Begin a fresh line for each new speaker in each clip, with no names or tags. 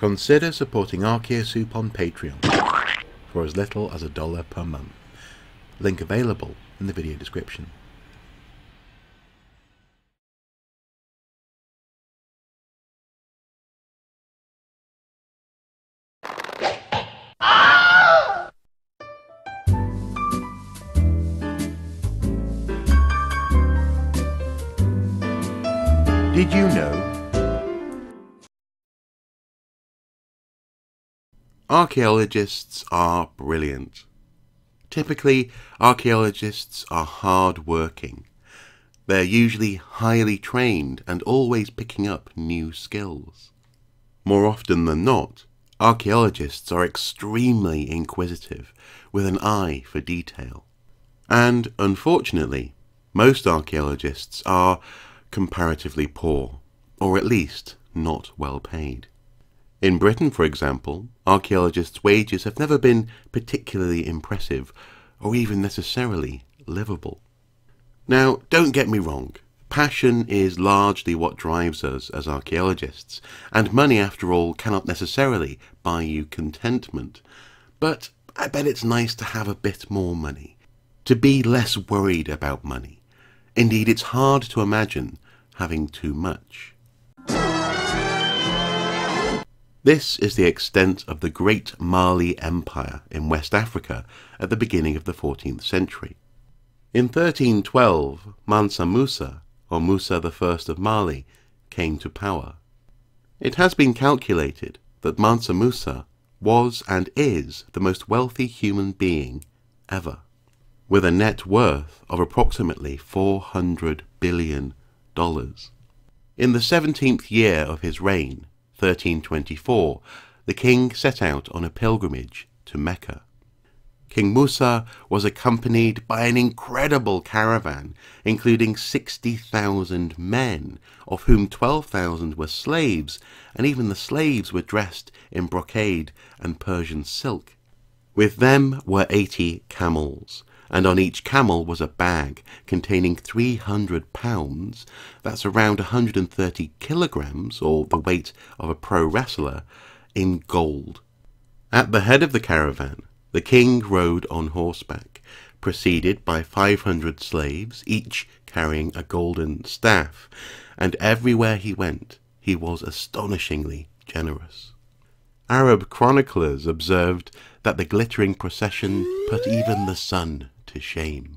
Consider supporting Archaeosoup on Patreon for as little as $1 per month. Link available in the video description. Did you know? Archaeologists are brilliant. Typically, archaeologists are hard-working. They're usually highly trained and always picking up new skills. More often than not, archaeologists are extremely inquisitive, with an eye for detail. And, unfortunately, most archaeologists are comparatively poor, or at least not well paid. In Britain, for example, archaeologists' wages have never been particularly impressive, or even necessarily livable. Now, don't get me wrong, passion is largely what drives us as archaeologists, and money, after all, cannot necessarily buy you contentment. But I bet it's nice to have a bit more money, to be less worried about money. Indeed, it's hard to imagine having too much. This is the extent of the Great Mali Empire in West Africa at the beginning of the 14th century. In 1312, Mansa Musa, or Musa I of Mali, came to power. It has been calculated that Mansa Musa was and is the most wealthy human being ever, with a net worth of approximately $400 billion. In the 17th year of his reign, 1324, the king set out on a pilgrimage to Mecca. King Musa was accompanied by an incredible caravan, including 60,000 men, of whom 12,000 were slaves, and even the slaves were dressed in brocade and Persian silk. With them were 80 camels, and on each camel was a bag containing 300 pounds, that's around 130 kilograms, or the weight of a pro wrestler, in gold. At the head of the caravan, the king rode on horseback, preceded by 500 slaves, each carrying a golden staff, and everywhere he went, he was astonishingly generous. Arab chroniclers observed that the glittering procession put even the sun to shame.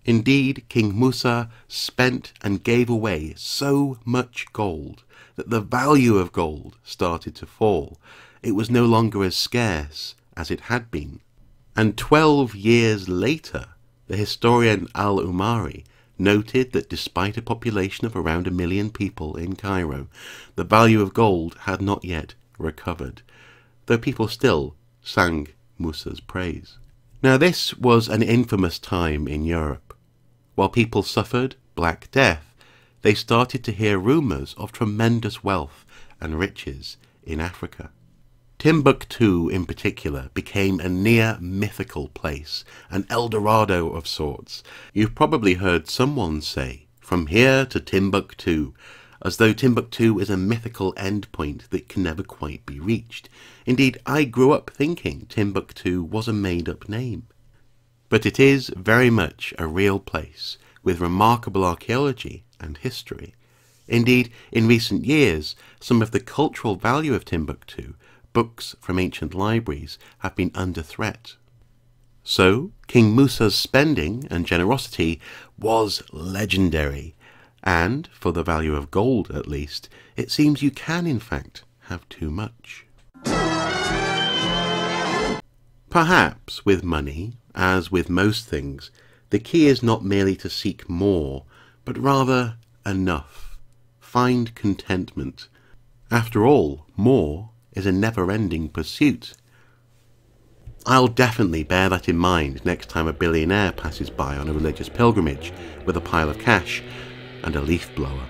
Indeed, King Musa spent and gave away so much gold that the value of gold started to fall. It was no longer as scarce as it had been. And 12 years later, the historian Al-Umari noted that despite a population of around 1 million people in Cairo, the value of gold had not yet recovered, though people still sang Musa's praise. Now, this was an infamous time in Europe. While people suffered Black Death, they started to hear rumours of tremendous wealth and riches in Africa. Timbuktu, in particular, became a near-mythical place, an El Dorado of sorts. You've probably heard someone say, "From here to Timbuktu," as though Timbuktu is a mythical endpoint that can never quite be reached. Indeed, I grew up thinking Timbuktu was a made-up name. But it is very much a real place, with remarkable archaeology and history. Indeed, in recent years, some of the cultural value of Timbuktu, books from ancient libraries, have been under threat. So, King Musa's spending and generosity was legendary, and, for the value of gold at least, it seems you can in fact have too much. Perhaps with money, as with most things, the key is not merely to seek more, but rather enough. Find contentment. After all, more is a never-ending pursuit. I'll definitely bear that in mind next time a billionaire passes by on a religious pilgrimage with a pile of cash and a leaf blower.